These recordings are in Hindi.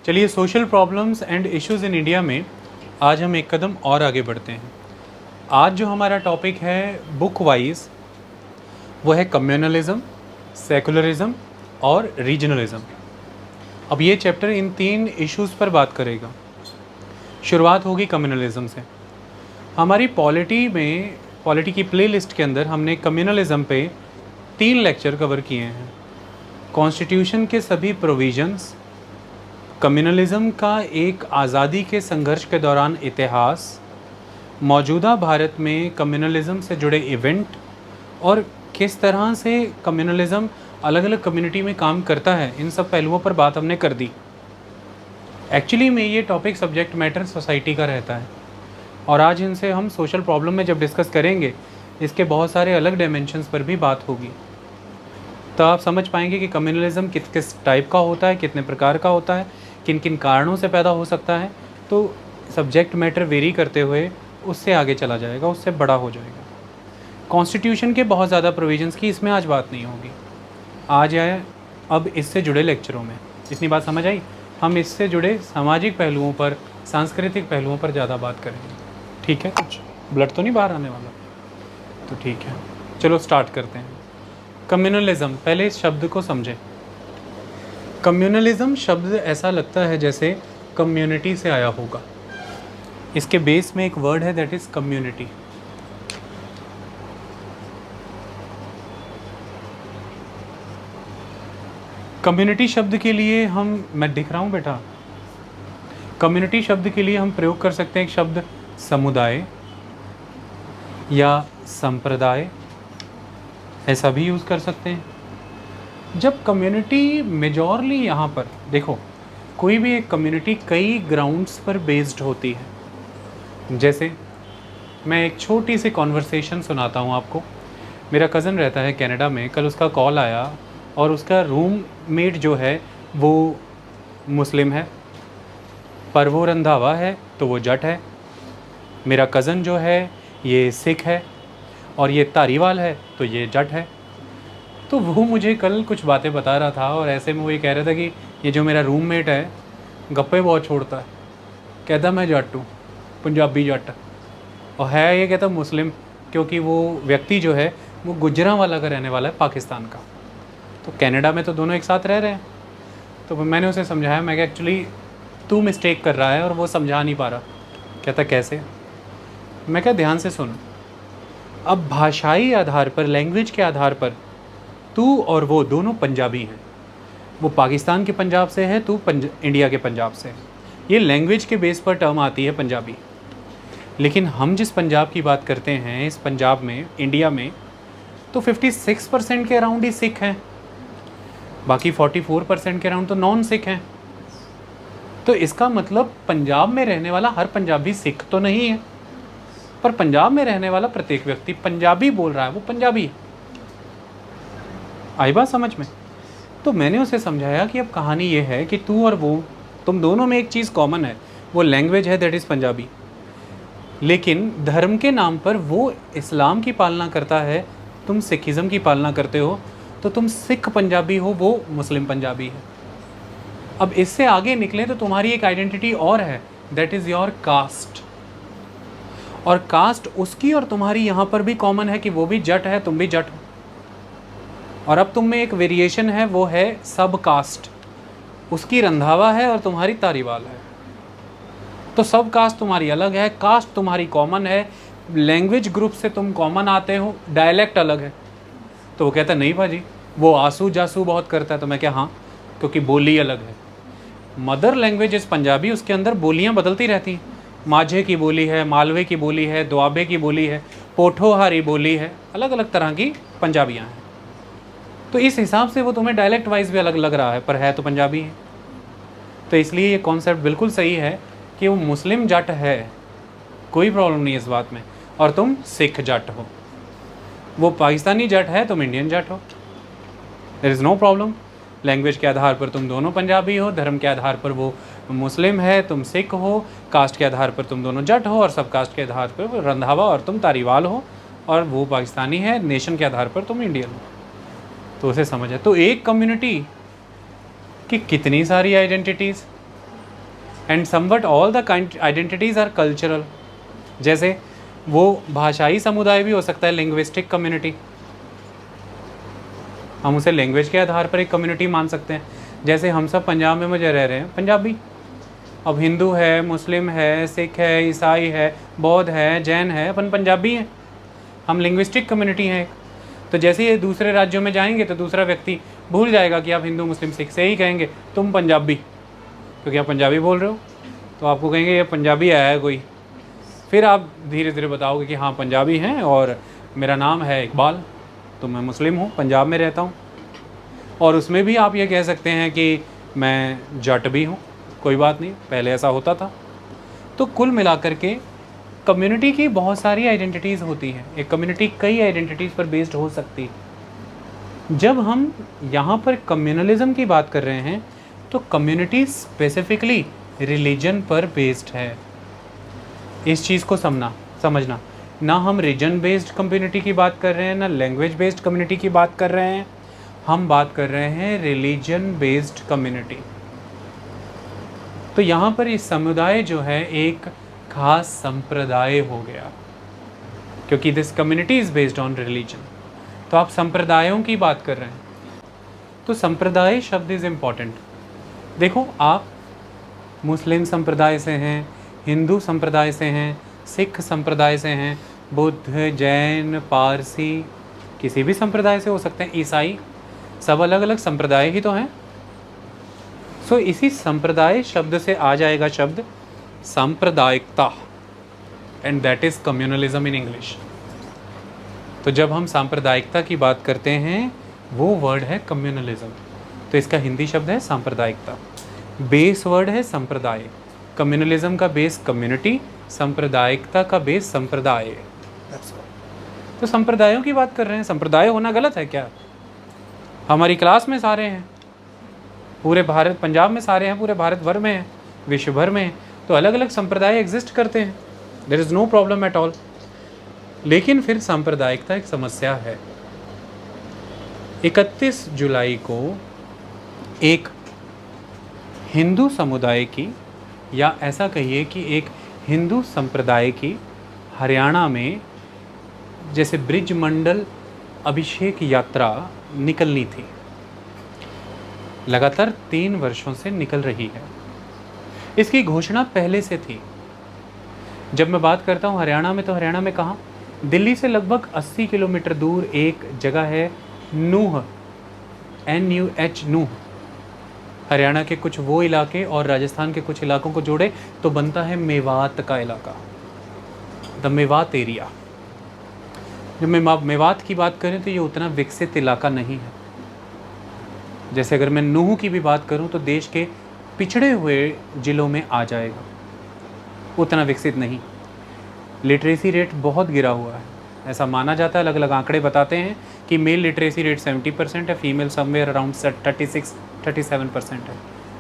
चलिए, social problems and issues in India में आज हम एक कदम और आगे बढ़ते हैं। आज जो हमारा टॉपिक है बुक वाइज, वो है कम्युनलिज्म, सेकुलरिज्म और रीजनलिज्म। अब ये चैप्टर इन 3 इश्यूज़ पर बात करेगा। शुरुआत होगी कम्युनलिज्म से। हमारी पॉलिटी की प्लेलिस्ट के अंदर हमने कम्युनलिज्म पे 3 लेक्चर कवर किए हैं। कॉन्स्टिट्यूशन के सभी प्रोविजंस, कम्युनलिज्म का एक आज़ादी के संघर्ष के दौरान इतिहास, मौजूदा भारत में कम्युनलिज्म से जुड़े इवेंट और किस तरह से कम्युनलिज्म अलग अलग कम्युनिटी में काम करता है, इन सब पहलुओं पर बात हमने कर दी। एक्चुअली में ये टॉपिक सब्जेक्ट मैटर सोसाइटी का रहता है और आज इनसे हम सोशल प्रॉब्लम में जब डिस्कस करेंगे, इसके बहुत सारे अलग डायमेंशंस पर भी बात होगी। तो आप समझ पाएंगे कि कम्युनलिज्म किस किस टाइप का होता है, कितने प्रकार का होता है, किन किन कारणों से पैदा हो सकता है। तो सब्जेक्ट मैटर वेरी करते हुए उससे आगे चला जाएगा, उससे बड़ा हो जाएगा। कॉन्स्टिट्यूशन के बहुत ज़्यादा प्रोविजंस की इसमें आज बात नहीं होगी। आज आए अब इससे जुड़े लेक्चरों में, इतनी बात समझ आई। हम इससे जुड़े सामाजिक पहलुओं पर, सांस्कृतिक पहलुओं पर ज़्यादा बात करेंगे। ठीक है? कुछ ब्लड तो नहीं बाहर आने वाला? तो ठीक है, चलो स्टार्ट करते हैं। कम्युनलिज्म, पहले इस शब्द को समझें। कम्युनलिज्म शब्द ऐसा लगता है जैसे कम्युनिटी से आया होगा। इसके बेस में एक वर्ड है, दैट इज कम्युनिटी। कम्युनिटी शब्द के लिए मैं दिख रहा हूँ बेटा, कम्युनिटी शब्द के लिए हम प्रयोग कर सकते हैं एक शब्द समुदाय या संप्रदाय, ऐसा भी यूज़ कर सकते हैं। जब कम्युनिटी मेजॉरली, यहाँ पर देखो, कोई भी एक कम्युनिटी कई ग्राउंड्स पर बेस्ड होती है। जैसे मैं एक छोटी सी कॉन्वर्सेशन सुनाता हूँ आपको। मेरा कज़न रहता है कनाडा में, कल उसका कॉल आया और उसका रूममेट जो है वो मुस्लिम है, पर वो रंधावा है तो वो जट है। मेरा कज़न जो है ये सिख है और ये तारीवाल है तो ये जट है। तो वो मुझे कल कुछ बातें बता रहा था और ऐसे में वो ये कह रहा था कि ये जो मेरा रूममेट है गप्पे बहुत छोड़ता है। कहता मैं जट हूँ, पंजाबी जट, और है ये कहता मुस्लिम, क्योंकि वो व्यक्ति जो है वो गुजरांवाला का रहने वाला है, पाकिस्तान का। तो कनाडा में तो दोनों एक साथ रह रहे हैं। तो मैंने उसे समझाया, मैं कि एक्चुअली तू मिस्टेक कर रहा है और वो समझा नहीं पा रहा। कहता कैसे? मैं क्या, ध्यान से सुन। अब भाषाई आधार पर, लैंग्वेज के आधार पर तू और वो दोनों पंजाबी हैं। वो पाकिस्तान के पंजाब से है, तू इंडिया के पंजाब से है। ये लैंग्वेज के बेस पर टर्म आती है पंजाबी। लेकिन हम जिस पंजाब की बात करते हैं, इस पंजाब में, इंडिया में, तो 56% के अराउंड ही सिख हैं, बाकी 44% के अराउंड तो नॉन सिख हैं। तो इसका मतलब पंजाब में रहने वाला हर पंजाबी सिख तो नहीं है, पर पंजाब में रहने वाला प्रत्येक व्यक्ति पंजाबी बोल रहा है, वो पंजाबी है। आई बात समझ में? तो मैंने उसे समझाया कि अब कहानी ये है कि तू और वो, तुम दोनों में एक चीज़ कॉमन है, वो लैंग्वेज है, दैट इज़ पंजाबी। लेकिन धर्म के नाम पर वो इस्लाम की पालना करता है, तुम सिखिज़म की पालना करते हो। तो तुम सिख पंजाबी हो, वो मुस्लिम पंजाबी है। अब इससे आगे निकले तो तुम्हारी एक आइडेंटिटी और है, दैट इज़ योर कास्ट। और कास्ट उसकी और तुम्हारी यहाँ पर भी कॉमन है कि वो भी जट है, तुम भी जट हो। और अब तुम में एक वेरिएशन है, वो है सब कास्ट। उसकी रंधावा है और तुम्हारी तारीवाल है। तो सब कास्ट तुम्हारी अलग है, कास्ट तुम्हारी कॉमन है, लैंग्वेज ग्रुप से तुम कॉमन आते हो, डायलेक्ट अलग है। तो वो कहता नहीं भाजी, वो आंसू जासू बहुत करता है। तो मैं क्या, हाँ, क्योंकि बोली अलग है। मदर लैंग्वेज इस पंजाबी, उसके अंदर बोलियाँ बदलती रहती हैं। माझे की बोली है, मालवे की बोली है, दुआबे की बोली है, पोठोहारी बोली है, अलग अलग तरह की पंजाबियाँ हैं। तो इस हिसाब से वो तुम्हें डायलेक्ट वाइज भी अलग लग रहा है, पर है तो पंजाबी है। तो इसलिए ये कॉन्सेप्ट बिल्कुल सही है कि वो मुस्लिम जट है, कोई प्रॉब्लम नहीं इस बात में, और तुम सिख जट हो। वो पाकिस्तानी जट है, तुम इंडियन जट हो, there is no problem. Language के आधार पर तुम दोनों पंजाबी हो, धर्म के आधार पर वो मुस्लिम है, तुम सिख हो, कास्ट के आधार पर तुम दोनों जट हो, और सब कास्ट के आधार पर रंधावा और तुम तारीवाल हो, और वो पाकिस्तानी है, नेशन के आधार पर तुम इंडियन हो। तो उसे समझ है। तो एक कम्युनिटी की कितनी सारी identities, and somewhat all the identities are cultural. जैसे वो भाषाई समुदाय भी हो सकता है, लिंग्विस्टिक कम्युनिटी, हम उसे लैंग्वेज के आधार पर एक कम्युनिटी मान सकते हैं। जैसे हम सब पंजाब में मुझे रह रहे हैं, पंजाबी। अब हिंदू है, मुस्लिम है, सिख है, ईसाई है, बौद्ध है, जैन है, अपन पंजाबी हैं, हम लिंग्विस्टिक कम्युनिटी हैं। तो जैसे ये दूसरे राज्यों में जाएंगे तो दूसरा व्यक्ति भूल जाएगा कि आप हिंदू मुस्लिम सिख से ही कहेंगे तुम पंजाबी, क्योंकि आप पंजाबी बोल रहे हो, तो आपको कहेंगे ये पंजाबी आया है कोई। फिर आप धीरे धीरे बताओगे कि हाँ पंजाबी हैं और मेरा नाम है इकबाल, तो मैं मुस्लिम हूँ, पंजाब में रहता हूँ। और उसमें भी आप ये कह सकते हैं कि मैं जट भी हूँ, कोई बात नहीं, पहले ऐसा होता था। तो कुल मिलाकर के कम्युनिटी की बहुत सारी आइडेंटिटीज़ होती हैं। एक कम्युनिटी कई आइडेंटिटीज़ पर बेस्ड हो सकती है। जब हम यहाँ पर कम्युनलिज्म की बात कर रहे हैं तो कम्युनिटी स्पेसिफिकली रिलीजन पर बेस्ड है। इस चीज़ को समझना, ना हम रीजन बेस्ड कम्युनिटी की बात कर रहे हैं, ना लैंग्वेज बेस्ड कम्युनिटी की बात कर रहे हैं, हम बात कर रहे हैं रिलीजन बेस्ड कम्युनिटी। तो यहाँ पर इस समुदाय जो है एक खास संप्रदाय हो गया, क्योंकि this community is based on religion. तो आप संप्रदायों की बात कर रहे हैं, तो संप्रदाय शब्द इज़ इम्पॉर्टेंट। देखो, आप मुस्लिम संप्रदाय से हैं, हिंदू संप्रदाय से हैं, सिख संप्रदाय से हैं, बुद्ध, जैन, पारसी, किसी भी संप्रदाय से हो सकते हैं, ईसाई, सब अलग अलग संप्रदाय ही तो हैं। सो इसी संप्रदाय शब्द से आ जाएगा शब्द सांप्रदायिकता, and that is communalism in English. तो जब हम सांप्रदायिकता की बात करते हैं वो वर्ड है कम्युनलिज्म, तो इसका हिंदी शब्द है सांप्रदायिकता। बेस वर्ड है संप्रदाय, कम्युनलिज्म का बेस कम्युनिटी, सांप्रदायिकता का बेस संप्रदाय। तो संप्रदायों की बात कर रहे हैं, संप्रदाय होना गलत है क्या? हमारी क्लास में सारे हैं, पूरे भारत, पंजाब में सारे हैं, पूरे भारत भर में हैं, विश्व भर में हैं, तो अलग अलग संप्रदाय एग्जिस्ट करते हैं, there is no problem at all. लेकिन फिर सांप्रदायिकता एक समस्या है। 31 जुलाई को एक हिंदू समुदाय की, या ऐसा कहिए कि एक हिंदू संप्रदाय की हरियाणा में जैसे ब्रिज मंडल अभिषेक यात्रा निकलनी थी, लगातार 3 वर्षों से निकल रही है। इसकी घोषणा पहले से थी। जब मैं बात करता हूँ हरियाणा में, तो हरियाणा में कहाँ? दिल्ली से लगभग 80 किलोमीटर दूर एक जगह है नूह, NUH, नूह। हरियाणा के कुछ वो इलाके और राजस्थान के कुछ इलाकों को जोड़े तो बनता है मेवात का इलाका, द मेवात एरिया। जब मेवात की बात करें तो ये उतना विकसित इलाका नहीं है। जैसे अगर मैं नूह की भी बात करूं तो देश के पिछड़े हुए ज़िलों में आ जाएगा, उतना विकसित नहीं। लिटरेसी रेट बहुत गिरा हुआ है, ऐसा माना जाता है, अलग अलग आंकड़े बताते हैं कि मेल लिटरेसी रेट 70% है, फीमेल समवेयर अराउंड 36-37% है।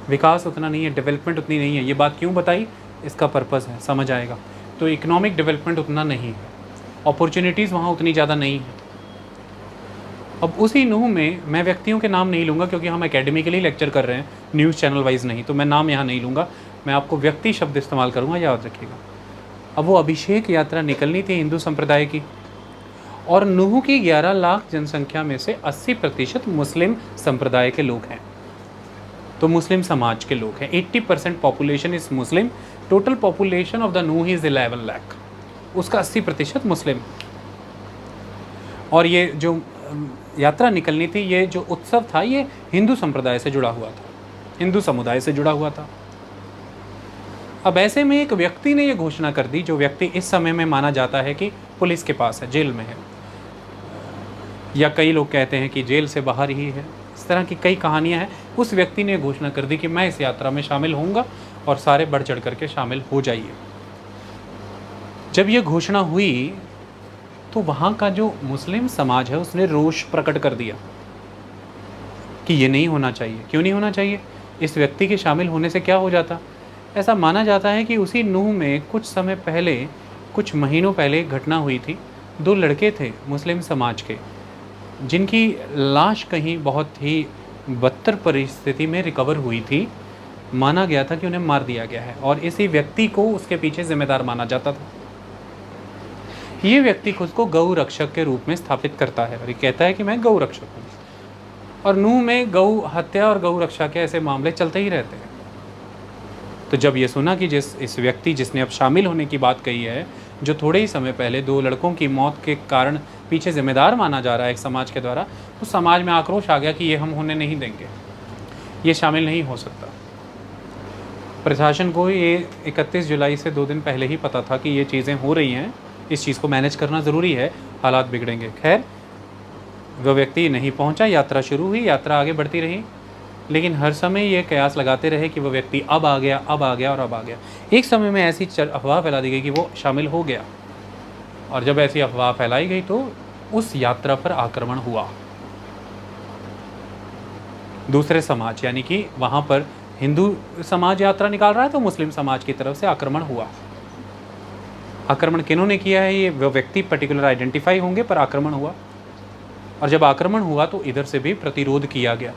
विकास उतना नहीं है, डेवलपमेंट उतनी नहीं है। ये बात क्यों बताई, इसका पर्पज़ है, समझ आएगा। तो इकोनॉमिक डेवलपमेंट उतना नहीं है, अपॉर्चुनिटीज़ वहाँ उतनी ज़्यादा नहीं है। अब उसी नूह में मैं व्यक्तियों के नाम नहीं लूँगा, क्योंकि हम एकेडमी के लिए लेक्चर कर रहे हैं, न्यूज़ चैनल वाइज नहीं, तो मैं नाम यहाँ नहीं लूँगा, मैं आपको व्यक्ति शब्द इस्तेमाल करूँगा, याद रखिएगा। अब वो अभिषेक यात्रा निकलनी थी हिंदू संप्रदाय की, और नूह की 11 लाख जनसंख्या में से 80% मुस्लिम संप्रदाय के लोग हैं, तो मुस्लिम समाज के लोग हैं। 80% population is Muslim, total population of the Nuh is 11 lakh, उसका 80% मुस्लिम। और ये जो यात्रा निकलनी थी, ये जो उत्सव था, ये हिंदू संप्रदाय से जुड़ा हुआ था, हिंदू समुदाय से जुड़ा हुआ था। अब ऐसे में एक व्यक्ति ने ये घोषणा कर दी, जो व्यक्ति इस समय में माना जाता है कि पुलिस के पास है, जेल में है, या कई लोग कहते हैं कि जेल से बाहर ही है, इस तरह की कई कहानियां हैं। उस व्यक्ति ने घोषणा कर दी कि मैं इस यात्रा में शामिल होऊंगा, और सारे बढ़ चढ़ करके शामिल हो जाइए। जब ये घोषणा हुई तो वहाँ का जो मुस्लिम समाज है उसने रोष प्रकट कर दिया कि ये नहीं होना चाहिए। क्यों नहीं होना चाहिए? इस व्यक्ति के शामिल होने से क्या हो जाता? ऐसा माना जाता है कि उसी नूह में कुछ समय पहले, कुछ महीनों पहले एक घटना हुई थी। 2 लड़के थे मुस्लिम समाज के, जिनकी लाश कहीं बहुत ही बदतर परिस्थिति में रिकवर हुई थी, माना गया था कि उन्हें मार दिया गया है और इसी व्यक्ति को उसके पीछे जिम्मेदार माना जाता था। ये व्यक्ति खुद को गौ रक्षक के रूप में स्थापित करता है और ये कहता है कि मैं गौ रक्षक हूँ, और नूह में गौ हत्या और गौ रक्षा के ऐसे मामले चलते ही रहते हैं। तो जब ये सुना कि इस व्यक्ति जिसने अब शामिल होने की बात कही है, जो थोड़े ही समय पहले 2 लड़कों की मौत के कारण पीछे जिम्मेदार माना जा रहा है एक समाज के द्वारा, तो समाज में आक्रोश आ गया कि ये हम होने नहीं देंगे, ये शामिल नहीं हो सकता। प्रशासन को ये 31 जुलाई से 2 दिन पहले ही पता था कि ये चीज़ें हो रही हैं, इस चीज़ को मैनेज करना ज़रूरी है, हालात बिगड़ेंगे। खैर, वह व्यक्ति नहीं पहुंचा, यात्रा शुरू हुई, यात्रा आगे बढ़ती रही, लेकिन हर समय ये कयास लगाते रहे कि वह व्यक्ति अब आ गया, अब आ गया और अब आ गया। एक समय में ऐसी अफवाह फैला दी गई कि वो शामिल हो गया, और जब ऐसी अफवाह फैलाई गई तो उस यात्रा पर आक्रमण हुआ। दूसरे समाज, यानी कि वहाँ पर हिंदू समाज यात्रा निकाल रहा है तो मुस्लिम समाज की तरफ से आक्रमण हुआ। आक्रमण किन्होंने किया है, ये वो व्यक्ति पर्टिकुलर आइडेंटिफाई होंगे, पर आक्रमण हुआ। और जब आक्रमण हुआ तो इधर से भी प्रतिरोध किया गया।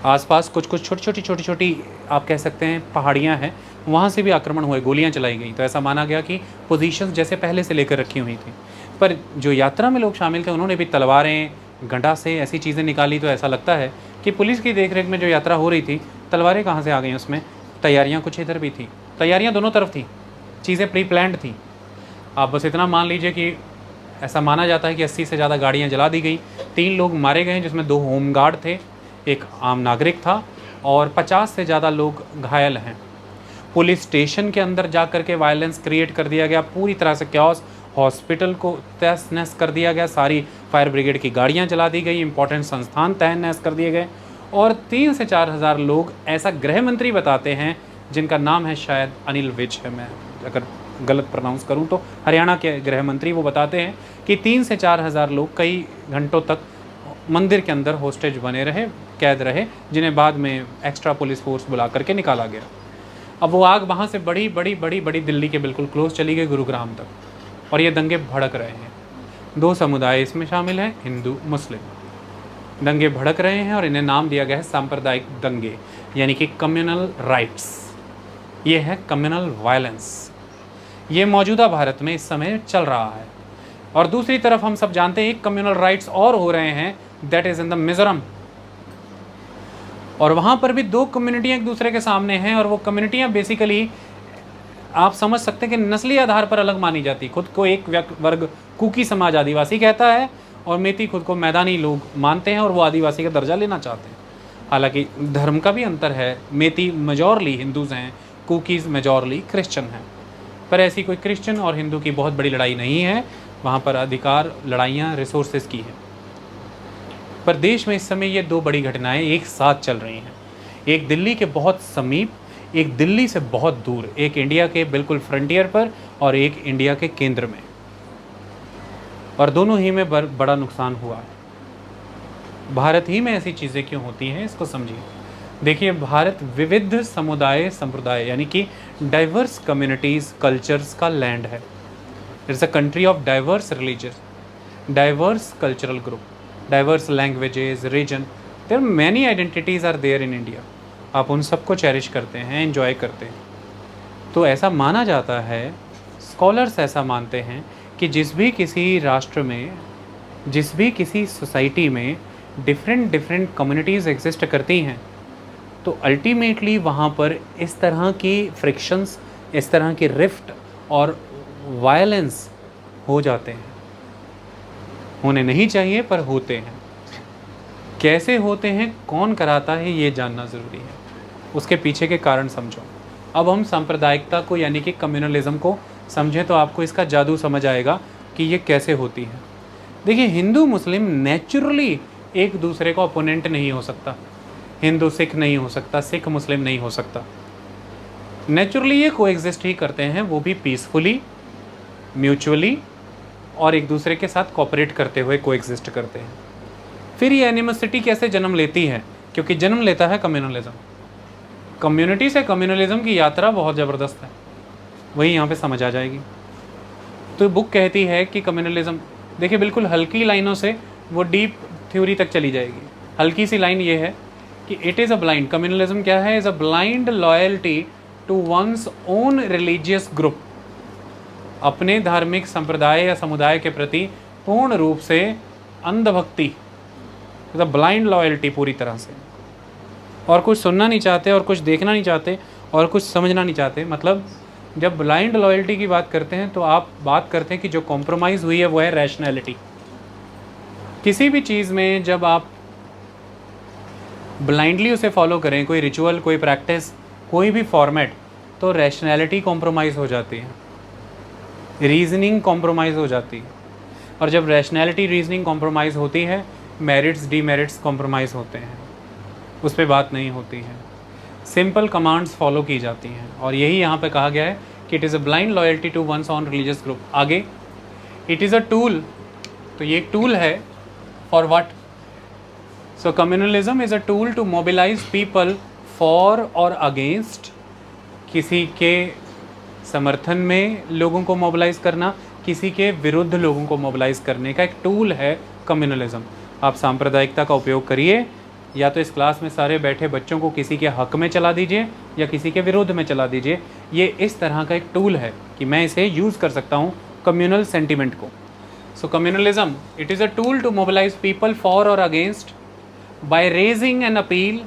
आसपास कुछ छोटी छोटी आप कह सकते हैं पहाड़ियाँ हैं, वहाँ से भी आक्रमण हुए, गोलियाँ चलाई गई। तो ऐसा माना गया कि पोजीशंस जैसे पहले से लेकर रखी हुई थी, पर जो यात्रा में लोग शामिल थे उन्होंने भी तलवारें, गंडासे, ऐसी चीज़ें निकाली। तो ऐसा लगता है कि पुलिस की देखरेख में जो यात्रा हो रही थी, तलवारें कहाँ से आ गई उसमें? तैयारियाँ कुछ इधर भी थी, तैयारियाँ दोनों तरफ थी, चीज़ें प्री प्लान्ड थी। आप बस इतना मान लीजिए कि ऐसा माना जाता है कि 80 से ज़्यादा गाड़ियाँ जला दी गई, 3 लोग मारे गए जिसमें 2 होमगार्ड थे, एक आम नागरिक था, और 50 से ज़्यादा लोग घायल हैं। पुलिस स्टेशन के अंदर जा कर के वायलेंस क्रिएट कर दिया गया, पूरी तरह से क्योस, हॉस्पिटल को तहस नहस कर दिया गया, सारी फायर ब्रिगेड की गाड़ियाँ जला दी गई, इंपॉर्टेंट संस्थान तहस नहस कर दिए गए, और 3 से 4 हज़ार लोग, ऐसा गृह मंत्री बताते हैं जिनका नाम है शायद अनिल विज है, मैं अगर गलत प्रोनाउंस करूं तो, हरियाणा के गृह मंत्री, वो बताते हैं कि 3 से 4 हज़ार लोग कई घंटों तक मंदिर के अंदर होस्टेज बने रहे, कैद रहे, जिन्हें बाद में एक्स्ट्रा पुलिस फोर्स बुला करके निकाला गया। अब वो आग वहाँ से बड़ी दिल्ली के बिल्कुल क्लोज चली गई, गुरुग्राम तक, और ये दंगे भड़क रहे हैं। 2 समुदाय इसमें शामिल हैं, हिंदू मुस्लिम। दंगे भड़क रहे हैं और इन्हें नाम दिया गया है सांप्रदायिक दंगे, यानी कि कम्युनल राइट्स। ये है कम्युनल वायलेंस। ये मौजूदा भारत में इस समय चल रहा है। और दूसरी तरफ हम सब जानते हैं एक कम्युनल राइट्स और हो रहे हैं, that is in the Mizoram, और वहाँ पर भी 2 कम्युनिटियाँ एक दूसरे के सामने हैं, और वो कम्युनिटियाँ बेसिकली आप समझ सकते हैं कि नस्ली आधार पर अलग मानी जाती। खुद को एक वर्ग कुकी समाज आदिवासी कहता है, और मेती खुद को मैदानी लोग मानते हैं और वो आदिवासी का दर्जा लेना चाहते हैं। हालांकि धर्म का भी अंतर है, मेती मेजॉरली हिंदूज़ हैं, कुकीज़ मेजॉरली क्रिश्चियन हैं, पर ऐसी कोई क्रिश्चियन और हिंदू की बहुत बड़ी लड़ाई नहीं है। वहाँ पर अधिकार लड़ाइयाँ रिसोर्सेज की हैं। पर देश में इस समय ये 2 बड़ी घटनाएं एक साथ चल रही हैं, एक दिल्ली के बहुत समीप, एक दिल्ली से बहुत दूर, एक इंडिया के बिल्कुल फ्रंटियर पर और एक इंडिया के केंद्र में, और दोनों ही में बड़ा नुकसान हुआ है। भारत ही में ऐसी चीज़ें क्यों होती हैं, इसको समझिए। देखिए, भारत विविध समुदाय संप्रदाय, यानी कि डाइवर्स कम्युनिटीज़ कल्चर्स का लैंड है। It's a country of diverse religious, diverse cultural group, diverse languages, region, there many identities are there in India. आप उन सबको चेरिश करते हैं, एंजॉय करते हैं। तो ऐसा माना जाता है, स्कॉलर्स ऐसा मानते हैं कि जिस भी किसी राष्ट्र में, जिस भी किसी सोसाइटी में डिफरेंट कम्युनिटीज़ एग्जिस्ट करती हैं, तो अल्टीमेटली वहाँ पर इस तरह की फ्रिक्शंस, इस तरह की रिफ्ट और वायलेंस हो जाते हैं। होने नहीं चाहिए पर होते हैं। कैसे होते हैं, कौन कराता है, ये जानना ज़रूरी है, उसके पीछे के कारण समझो। अब हम सांप्रदायिकता को, यानी कि कम्युनलिज्म को समझें तो आपको इसका जादू समझ आएगा कि ये कैसे होती है। देखिए, हिंदू मुस्लिम नेचुरली एक दूसरे का ओपोनेंट नहीं हो सकता। हिंदू सिख नहीं हो सकता, सिख मुस्लिम नहीं हो सकता। नेचुरली ये कोएग्जिस्ट ही करते हैं, वो भी पीसफुली, म्यूचुअली, और एक दूसरे के साथ कोऑपरेट करते हुए कोएग्जिस्ट करते हैं। फिर ये एनिमोसिटी कैसे जन्म लेती है? क्योंकि जन्म लेता है कम्युनलिज्म। कम्युनिटी से कम्युनलिज्म की यात्रा बहुत ज़बरदस्त है, वही यहाँ पे समझ आ जाएगी। तो बुक कहती है कि कम्युनलिज्म, देखिए बिल्कुल हल्की लाइनों से वो डीप थ्योरी तक चली जाएगी। हल्की सी लाइन ये है कि it is a blind, communalism क्या है, is a blind loyalty to one's own religious group, अपने धार्मिक संप्रदाय या समुदाय के प्रति पूर्ण रूप से अंधभक्ति, ब्लाइंड लॉयल्टी पूरी तरह से, और कुछ सुनना नहीं चाहते और कुछ देखना नहीं चाहते और कुछ समझना नहीं चाहते। मतलब जब ब्लाइंड लॉयल्टी की बात करते हैं तो आप बात करते हैं कि जो कॉम्प्रोमाइज़ हुई है वो है रैशनैलिटी। किसी भी चीज़ में जब आप ब्लाइंडली उसे फॉलो करें, कोई रिचुअल, कोई प्रैक्टिस, कोई भी फॉर्मेट, तो रैशनैलिटी कॉम्प्रोमाइज़ हो जाती है, रीजनिंग कॉम्प्रोमाइज़ हो जाती है। और जब रैशनैलिटी रीजनिंग कॉम्प्रोमाइज़ होती है, मेरिट्स डीमेरिट्स कॉम्प्रोमाइज़ होते हैं, उस पर बात नहीं होती है, सिंपल कमांड्स फॉलो की जाती हैं। और यही यहाँ पे कहा गया है कि it is a blind loyalty to one's own religious group. आगे इट इज़ अ टूल, तो ये एक टूल है for what? So communalism is a tool to mobilise people for और अगेंस्ट, किसी के समर्थन में लोगों को मोबिलाइज करना, किसी के विरुद्ध लोगों को मोबिलाइज करने का एक टूल है कम्युनलिज्म। आप सांप्रदायिकता का उपयोग करिए, या तो इस क्लास में सारे बैठे बच्चों को किसी के हक में चला दीजिए या किसी के विरुद्ध में चला दीजिए, ये इस तरह का एक टूल है कि मैं इसे यूज़ कर सकता हूँ कम्युनल सेंटिमेंट को। So communalism, it is a tool to mobilise people for और against by raising an appeal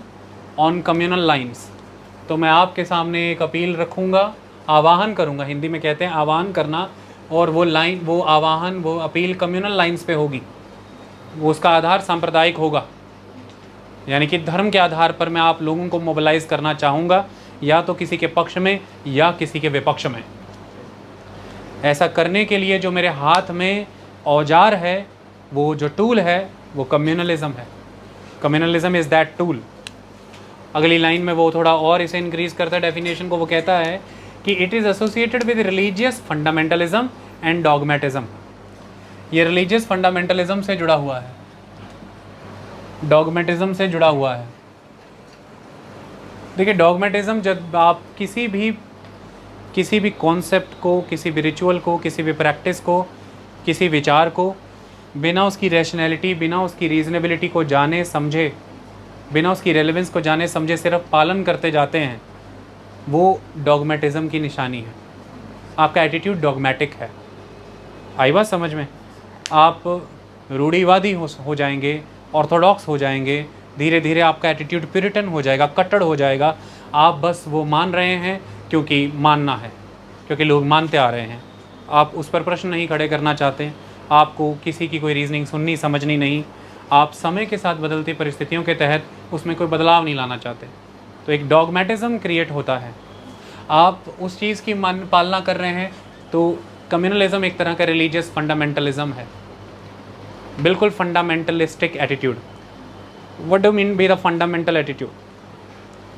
on communal lines. तो मैं आपके सामने एक अपील रखूँगा, आवाहन करूँगा, हिंदी में कहते हैं आवाहन करना, और वो लाइन, वो आवाहन, वो अपील कम्युनल लाइन्स पे होगी, वो उसका आधार सांप्रदायिक होगा, यानी कि धर्म के आधार पर मैं आप लोगों को मोबिलाइज करना चाहूँगा, या तो किसी के पक्ष में या किसी के विपक्ष में। ऐसा करने के लिए जो मेरे हाथ में औजार है, वो जो टूल है, वो कम्युनलिज्म है। Communalism is that tool. अगली लाइन में वो थोड़ा और इसे इंक्रीज करता है डेफिनेशन को, वो कहता है कि it is associated with religious fundamentalism and dogmatism. ये रिलीजियस फंडामेंटलिज्म से जुड़ा हुआ है, डॉगमेटिज्म से जुड़ा हुआ है। देखिए, डॉगमेटिज्म, जब आप किसी भी कॉन्सेप्ट को, किसी भी रिचुअल को, किसी भी प्रैक्टिस को, किसी विचार को बिना उसकी रैशनैलिटी, बिना उसकी रीजनेबिलिटी को जाने समझे, बिना उसकी रेलेवेंस को जाने समझे सिर्फ पालन करते जाते हैं, वो डॉगमेटिज्म की निशानी है। आपका एटीट्यूड डॉगमेटिक है। आई बात समझ में? आप रूढ़िवादी हो जाएंगे, ऑर्थोडॉक्स हो जाएंगे, धीरे धीरे आपका एटीट्यूड प्यूरिटन हो जाएगा, कट्टर हो जाएगा। आप बस वो मान रहे हैं क्योंकि मानना है, क्योंकि लोग मानते आ रहे हैं। आप उस पर प्रश्न नहीं खड़े करना चाहते, आपको किसी की कोई रीजनिंग सुननी समझनी नहीं, आप समय के साथ बदलती परिस्थितियों के तहत उसमें कोई बदलाव नहीं लाना चाहते। तो एक डॉगमेटिज्म क्रिएट होता है, आप उस चीज़ की पालना कर रहे हैं। तो कम्युनलिज्म एक तरह का रिलीजियस फंडामेंटलिज्म है, बिल्कुल fundamentalistic attitude. What do mean by the fundamental attitude?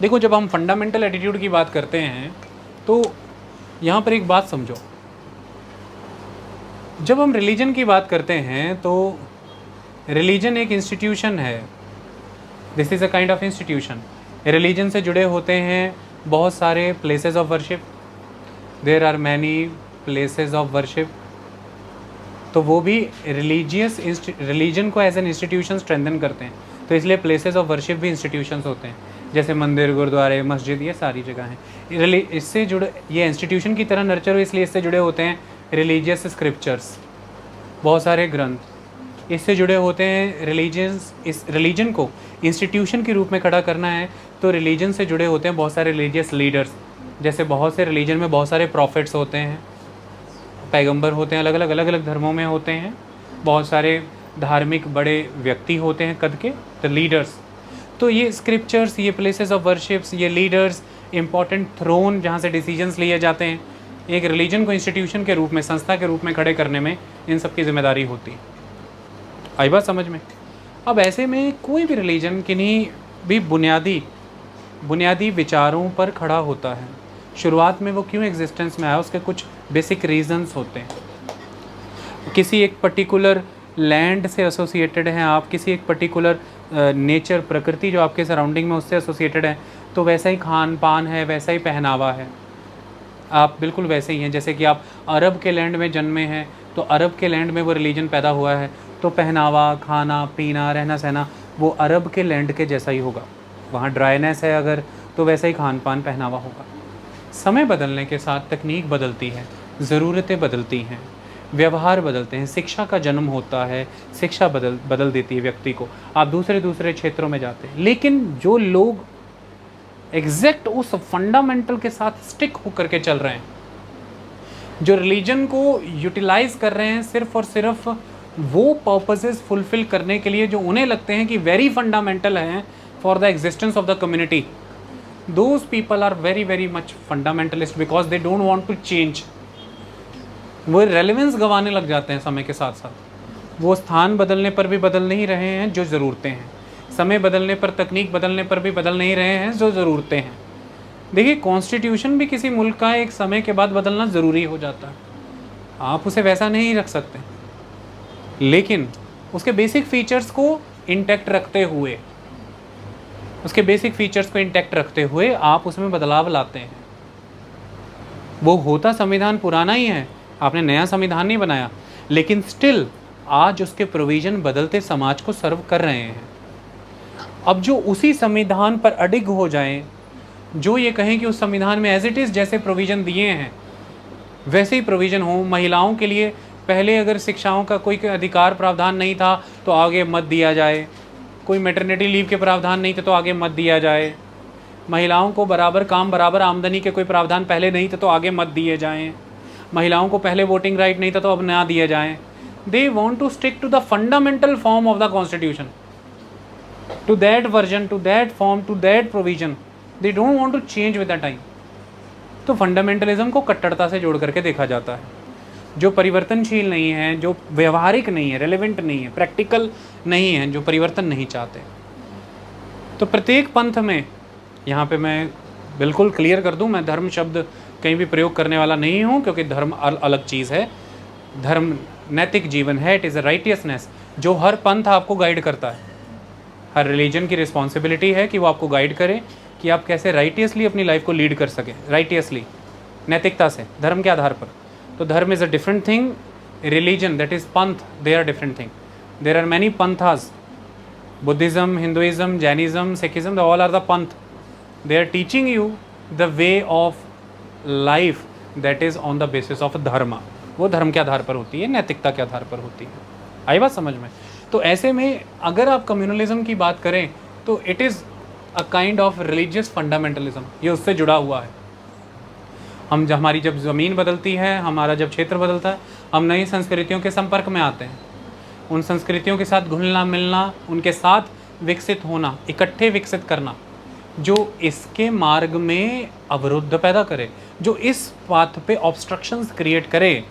देखो, जब हम फंडामेंटल एटीट्यूड की बात करते हैं तो यहाँ पर एक बात समझो, जब हम रिलीजन की बात करते हैं तो रिलीजन एक इंस्टीट्यूशन है, this is a kind of institution. Religion से जुड़े होते हैं बहुत सारे places of worship, there are many places of worship. तो वो भी रिलीजन को एज एन इंस्टीट्यूशन स्ट्रेंथन करते हैं, तो इसलिए प्लेसेस ऑफ वर्शिप भी इंस्टीट्यूशंस होते हैं, जैसे मंदिर, गुरुद्वारे, मस्जिद, ये सारी जगह हैं। इससे जुड़े, ये इंस्टीट्यूशन की तरह नर्चर हो, इसलिए इससे जुड़े होते हैं रिलीजियस स्क्रिप्चर्स, बहुत सारे ग्रंथ इससे जुड़े होते हैं। इस रिलीजन को इंस्टीट्यूशन के रूप में खड़ा करना है तो रिलीजन से जुड़े होते हैं बहुत सारे रिलीजियस लीडर्स, जैसे बहुत से रिलीजन में बहुत सारे प्रॉफिट्स होते हैं, पैगंबर होते हैं, अलग अलग धर्मों में होते हैं, बहुत सारे धार्मिक बड़े व्यक्ति होते हैं कद के, द लीडर्स। तो ये स्क्रिप्चर्स, ये प्लेसेस ऑफ वर्शिप्स, ये लीडर्स, इम्पॉर्टेंट थ्रोन जहाँ से डिसीजंस लिए जाते हैं, एक रिलीजन को इंस्टीट्यूशन के रूप में, संस्था के रूप में खड़े करने में इन सब की जिम्मेदारी होती है। आई बात समझ में? अब ऐसे में कोई भी रिलीजन किन्हीं भी बुनियादी विचारों पर खड़ा होता है। शुरुआत में वो क्यों एग्जिस्टेंस में आया, उसके कुछ बेसिक रीजंस होते हैं। किसी एक पर्टिकुलर लैंड से एसोसिएटेड हैं आप, किसी एक पर्टिकुलर नेचर, प्रकृति जो आपके सराउंडिंग में, उससे एसोसिएटेड है, तो वैसा ही खान पान है, वैसा ही पहनावा है, आप बिल्कुल वैसे ही हैं। जैसे कि आप अरब के लैंड में जन्मे हैं, तो अरब के लैंड में वो रिलीजन पैदा हुआ है, तो पहनावा, खाना पीना, रहना सहना वो अरब के लैंड के जैसा ही होगा। वहाँ ड्राइनेस है अगर, तो वैसा ही खान पान पहनावा होगा। समय बदलने के साथ तकनीक बदलती है, ज़रूरतें बदलती हैं, व्यवहार बदलते हैं, शिक्षा का जन्म होता है, शिक्षा बदल देती है व्यक्ति को, आप दूसरे क्षेत्रों में जाते हैं। लेकिन जो लोग एग्जैक्ट उस फंडामेंटल के साथ स्टिक होकर के चल रहे हैं, जो रिलीजन को यूटिलाइज कर रहे हैं सिर्फ और सिर्फ वो पर्पसेस फुलफिल करने के लिए जो उन्हें लगते हैं कि वेरी फंडामेंटल हैं for the existence of the community, those people are very very much fundamentalist because they don't want to change. वो रेलेवेंस गंवाने लग जाते हैं समय के साथ साथ। वो स्थान बदलने पर भी बदल नहीं रहे हैं जो ज़रूरतें हैं, समय बदलने पर, तकनीक बदलने पर भी बदल नहीं रहे हैं जो ज़रूरतें हैं। देखिए, कॉन्स्टिट्यूशन भी किसी मुल्क का एक समय के बाद बदलना ज़रूरी हो जाता है, आप उसे वैसा नहीं रख सकते, लेकिन उसके बेसिक फीचर्स को इंटैक्ट रखते हुए आप उसमें बदलाव लाते हैं। वो होता संविधान पुराना ही है, आपने नया संविधान नहीं बनाया, लेकिन स्टिल आज उसके प्रोविज़न बदलते समाज को सर्व कर रहे हैं। अब जो उसी संविधान पर अडिग हो जाएं, जो ये कहें कि उस संविधान में एज इट इज़ जैसे प्रोविज़न दिए हैं वैसे ही प्रोविज़न हो, महिलाओं के लिए पहले अगर शिक्षाओं का कोई अधिकार प्रावधान नहीं था तो आगे मत दिया जाए, कोई मैटरनिटी लीव के प्रावधान नहीं थे तो आगे मत दिया जाए, महिलाओं को बराबर काम बराबर आमदनी के कोई प्रावधान पहले नहीं थे तो आगे मत दिए जाएं, महिलाओं को पहले वोटिंग राइट नहीं था तो अब ना दिए जाएं। They want to stick to the fundamental form of the constitution, to that version, to that form, to that provision. They don't want to change with the time. तो फंडामेंटलिज्म को कट्टरता से जोड़ करके देखा जाता है, जो परिवर्तनशील नहीं है, जो व्यवहारिक नहीं है, रेलेवेंट नहीं है, प्रैक्टिकल नहीं है, जो परिवर्तन नहीं चाहते। तो प्रत्येक पंथ में, यहाँ पे मैं बिल्कुल क्लियर कर दूँ, मैं धर्म शब्द कहीं भी प्रयोग करने वाला नहीं हूँ, क्योंकि धर्म अलग चीज़ है। धर्म नैतिक जीवन है, इट इज़ अ राइटियसनेस जो हर पंथ आपको गाइड करता है। हर रिलीजन की रिस्पॉन्सिबिलिटी है कि वो आपको गाइड करे कि आप कैसे राइटियसली अपनी लाइफ को लीड कर सकें, राइटियसली, नैतिकता से, धर्म के आधार पर। तो dharma is a different thing, religion that is panth, they are different thing. There are many panthas, Buddhism, Hinduism, Jainism, Sikhism, all are the panth. They are teaching you the way of life that is on the basis of dharma. वो धर्म के आधार पर होती है, नैतिकता के आधार पर होती है। आई बात समझ में? तो ऐसे में अगर आप कम्युनलिज्म की बात करें तो it is a kind of religious fundamentalism, ये उससे जुड़ा हुआ है। हमारी जब ज़मीन बदलती है, हमारा जब क्षेत्र बदलता है, हम नई संस्कृतियों के संपर्क में आते हैं। उन संस्कृतियों के साथ घुलना मिलना, उनके साथ विकसित होना, इकट्ठे विकसित करना, जो इसके मार्ग में अवरुद्ध पैदा करे, जो इस पाथ पे ऑब्स्ट्रक्शंस क्रिएट करे,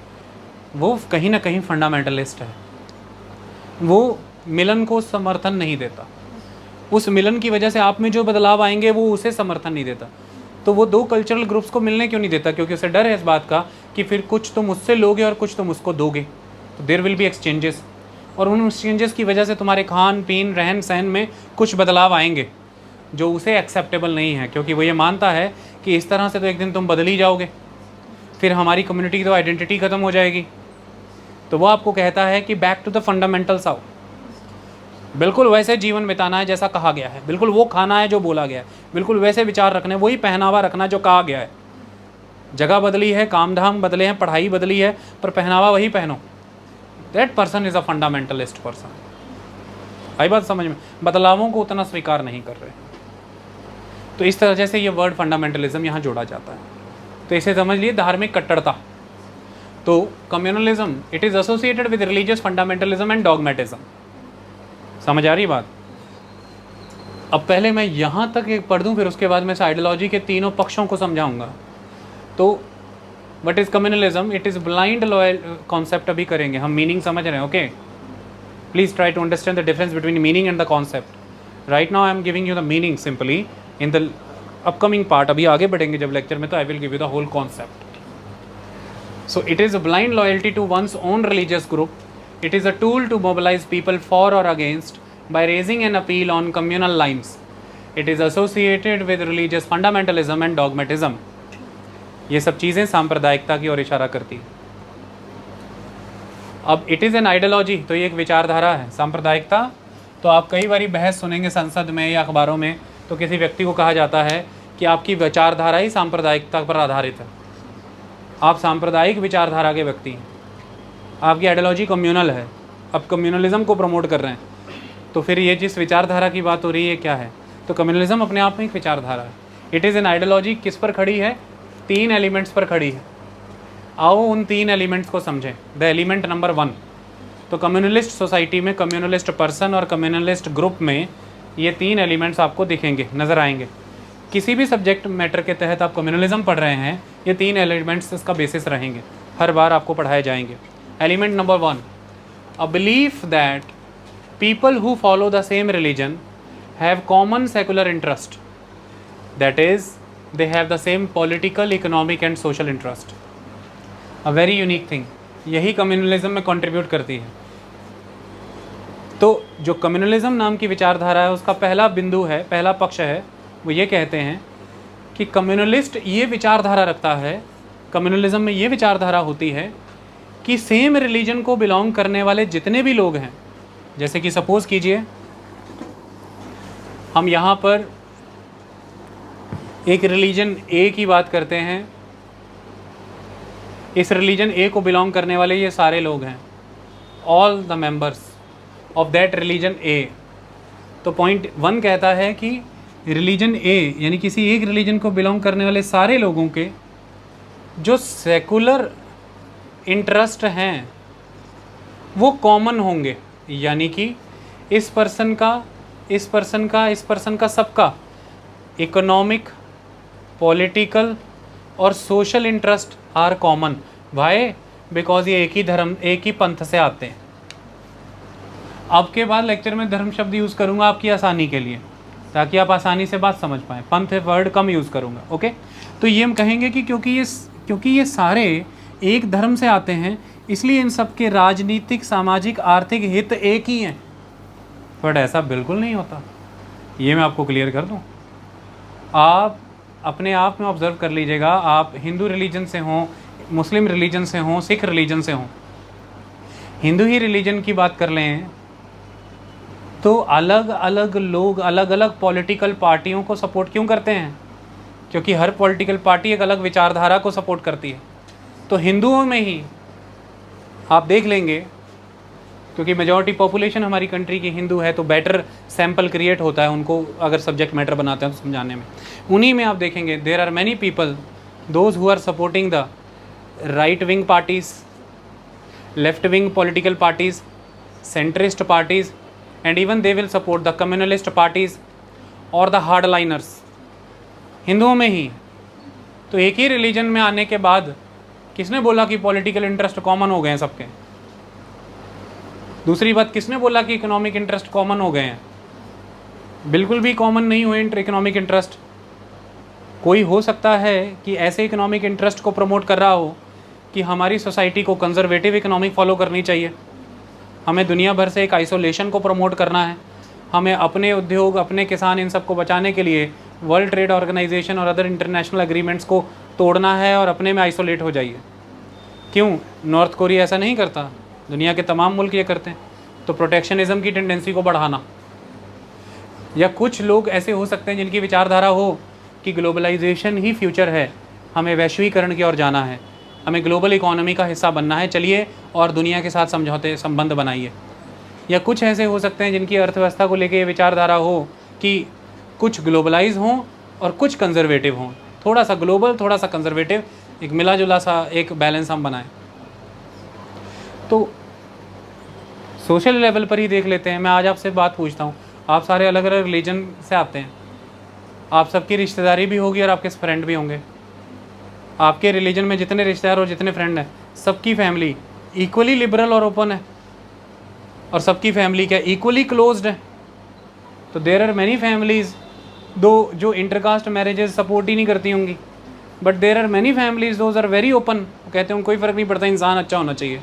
वो कहीं ना कहीं फंडामेंटलिस्ट है। वो मिलन को समर्थन नहीं देता। उस मिलन की वजह से आप में जो बदलाव आएंगे वो उसे समर्थन नहीं देता। तो वो दो कल्चरल ग्रुप्स को मिलने क्यों नहीं देता? क्योंकि उसे डर है इस बात का कि फिर कुछ तुम मुझसे लोगे और कुछ तुम उसको दोगे, तो देयर विल बी एक्सचेंजेस, और उन एक्सचेंजेस की वजह से तुम्हारे खान पीन, रहन सहन में कुछ बदलाव आएंगे जो उसे एक्सेप्टेबल नहीं है, क्योंकि वो ये मानता है कि इस तरह से तो एक दिन तुम बदल ही जाओगे, फिर हमारी कम्युनिटी की तो आइडेंटिटी ख़त्म हो जाएगी। तो वो आपको कहता है कि बैक टू द फंडामेंटल्स आओ, बिल्कुल वैसे जीवन बिताना है जैसा कहा गया है, बिल्कुल वो खाना है जो बोला गया है, बिल्कुल वैसे विचार रखने, वही पहनावा रखना जो कहा गया है। जगह बदली है, काम धाम बदले हैं, पढ़ाई बदली है, पर पहनावा वही पहनो। That person is a fundamentalist person. आई बात समझ में? बदलावों को उतना स्वीकार नहीं कर रहे। तो इस तरह से ये वर्ड फंडामेंटलिज्म यहाँ जोड़ा जाता है। तो इसे समझ लिए धार्मिक कट्टरता। तो communalism it is associated with religious fundamentalism and dogmatism. समझ आ रही बात? अब पहले मैं यहाँ तक एक पढ़ दूँ, फिर उसके बाद मैं इस आइडियोलॉजी के तीनों पक्षों को समझाऊंगा। तो what is communalism? It is blind loyal concept अभी करेंगे हम, मीनिंग समझ रहे हैं? Okay, please try to understand the difference between meaning and the concept. Right now I am giving you the meaning simply, in the upcoming part, अभी आगे बढ़ेंगे जब लेक्चर में, तो I will give you the whole concept. So it is a blind loyalty to one's own religious group. It is a tool to mobilize people for or against by raising an appeal on communal lines. It is associated with religious fundamentalism and dogmatism. ये सब चीज़ें सांप्रदायिकता की ओर इशारा करती है। अब it is an ideology, तो ये एक विचारधारा है। सांप्रदायिकता तो आप कई बारी बहस सुनेंगे संसद में या अखबारों में, तो तो किसी व्यक्ति को कहा जाता है कि आपकी विचारधारा ही सांप्रदायिकता पर आधारित है, आप सांप्रदायिक विचारधारा के व्यक्ति हैं, आपकी आइडियोलॉजी कम्युनल है, आप कम्युनलिज्म को प्रमोट कर रहे हैं। तो फिर ये जिस विचारधारा की बात हो रही है क्या है? तो कम्युनलिज्म अपने आप में एक विचारधारा है। It is an ideology. किस पर खड़ी है? 3 एलिमेंट्स पर खड़ी है। आओ उन 3 एलिमेंट्स को समझें। द एलिमेंट नंबर 1, तो कम्युनलिस्ट सोसाइटी में, कम्युनलिस्ट पर्सन और कम्युनलिस्ट ग्रुप में ये 3 एलिमेंट्स आपको दिखेंगे, नज़र आएंगे। किसी भी सब्जेक्ट मैटर के तहत आप कम्युनलिज्म पढ़ रहे हैं, ये 3 एलिमेंट्स इसका बेसिस रहेंगे, हर बार आपको पढ़ाए जाएंगे। Element number 1, a belief that people who follow the same religion have common secular interest, that is they have the same political, economic and social interest. A very unique thing, यही कम्युनलिज्म में कंट्रीब्यूट करती है। तो जो कम्युनलिज्म नाम की विचारधारा है उसका पहला बिंदु है, पहला पक्ष है, वो ये कहते हैं कि कम्युनलिस्ट ये विचारधारा रखता है, कम्युनलिज्म में ये विचारधारा होती है कि सेम रिलीजन को बिलोंग करने वाले जितने भी लोग हैं, जैसे कि सपोज़ कीजिए हम यहाँ पर एक रिलीजन ए की बात करते हैं, इस रिलीजन ए को बिलोंग करने वाले ये सारे लोग हैं, all the members of that religion ए। तो पॉइंट 1 कहता है कि रिलीजन ए यानी किसी एक रिलीजन को बिलोंग करने वाले सारे लोगों के जो सेकुलर इंटरेस्ट हैं वो कॉमन होंगे, यानी कि इस पर्सन का सबका इकोनॉमिक, पॉलिटिकल और social interest are common. Why? Because ये एक ही धर्म, एक ही पंथ से आते हैं। अब के बाद लेक्चर में धर्म शब्द यूज़ करूँगा आपकी आसानी के लिए, ताकि आप आसानी से बात समझ पाएँ। पंथ वर्ड कम यूज़ करूँगा, ओके। तो ये हम कहेंगे कि क्योंकि ये सारे एक धर्म से आते हैं, इसलिए इन सब के राजनीतिक, सामाजिक, आर्थिक हित एक ही हैं। बट ऐसा बिल्कुल नहीं होता, ये मैं आपको क्लियर कर दूं। आप अपने आप में ऑब्जर्व कर लीजिएगा, आप हिंदू रिलीजन से हों, मुस्लिम रिलीजन से हों, सिख रिलीजन से हों, हिंदू ही रिलीजन की बात कर लें तो अलग अलग लोग अलग अलग पॉलिटिकल पार्टियों को सपोर्ट क्यों करते हैं? क्योंकि हर पॉलिटिकल पार्टी एक अलग विचारधारा को सपोर्ट करती है। तो हिंदुओं में ही आप देख लेंगे, क्योंकि मेजॉरिटी पॉपुलेशन हमारी कंट्री की हिंदू है, तो बेटर सैम्पल क्रिएट होता है उनको अगर सब्जेक्ट मैटर बनाते हैं तो समझाने में। उन्हीं में आप देखेंगे there are many people those who are supporting the right wing parties, left wing political parties, centrist parties, and even they will support the communalist parties और द हार्ड लाइनर्स, हिंदुओं में ही। तो एक ही रिलीजन में आने के बाद किसने बोला कि पॉलिटिकल इंटरेस्ट कॉमन हो गए हैं सबके? दूसरी बात, किसने बोला कि इकोनॉमिक इंटरेस्ट कॉमन हो गए हैं? बिल्कुल भी कॉमन नहीं हुए इकोनॉमिक इंटरेस्ट। कोई हो सकता है कि ऐसे इकोनॉमिक इंटरेस्ट को प्रमोट कर रहा हो कि हमारी सोसाइटी को कंजर्वेटिव इकोनॉमिक फॉलो करनी चाहिए, हमें दुनिया भर से एक आइसोलेशन को प्रमोट करना है, हमें अपने उद्योग, अपने किसान, इन सब को बचाने के लिए वर्ल्ड ट्रेड ऑर्गेनाइजेशन और अदर इंटरनेशनल एग्रीमेंट्स को तोड़ना है और अपने में आइसोलेट हो जाइए। क्यों? नॉर्थ कोरिया ऐसा नहीं करता, दुनिया के तमाम मुल्क ये करते हैं। तो प्रोटेक्शनिज्म की टेंडेंसी को बढ़ाना, या कुछ लोग ऐसे हो सकते हैं जिनकी विचारधारा हो कि ग्लोबलाइजेशन ही फ्यूचर है, हमें वैश्वीकरण की ओर जाना है, हमें ग्लोबल इकोनॉमी का हिस्सा बनना है, चलिए और दुनिया के साथ समझौते संबंध बनाइए। या कुछ ऐसे हो सकते हैं जिनकी अर्थव्यवस्था को लेकर ये विचारधारा हो कि कुछ ग्लोबलाइज हों और कुछ कंजर्वेटिव हों, थोड़ा सा ग्लोबल थोड़ा सा कंजर्वेटिव, एक मिला जुला सा एक बैलेंस हम बनाएं। तो सोशल लेवल पर ही देख लेते हैं। मैं आज आपसे बात पूछता हूँ, आप सारे अलग अलग रिलीजन से आते हैं, आप सबकी रिश्तेदारी भी होगी और आपके फ्रेंड भी होंगे। आपके रिलीजन में जितने रिश्तेदार और जितने फ्रेंड हैं, सबकी फैमिली इक्वली लिबरल और ओपन है, और सबकी फैमिली क्या इक्वली क्लोज्ड है। तो देयर आर मैनी फैमिलीज़ दो जो इंटरकास्ट मैरिजेस सपोर्ट ही नहीं करती होंगी, but there are many families those are very open, कहते हैं कोई फ़र्क नहीं पड़ता, इंसान अच्छा होना चाहिए।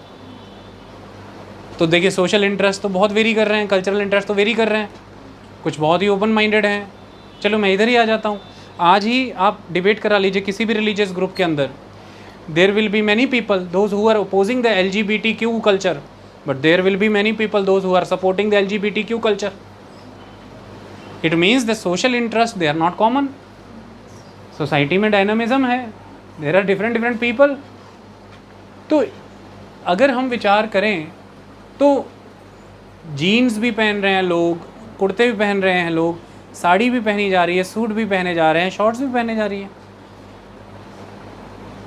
तो देखिए सोशल इंटरेस्ट तो बहुत वेरी कर रहे हैं, कल्चरल इंटरेस्ट तो वेरी कर रहे हैं, कुछ बहुत ही ओपन माइंडेड हैं। चलो मैं इधर ही आ जाता हूँ, आज ही आप डिबेट करा लीजिए किसी भी रिलीजियस ग्रुप के अंदर, there will be many people those who are opposing the LGBTQ culture, but there will be many people those who are supporting the LGBTQ culture. It means the social interest they are not common. Society में डायनामिज्म है, there are different different people. तो अगर हम विचार करें तो जीन्स भी पहन रहे हैं लोग, कुर्ते भी पहन रहे हैं लोग, साड़ी भी पहनी जा रही है, सूट भी पहने जा रहे हैं, शॉर्ट्स भी पहने जा रही है।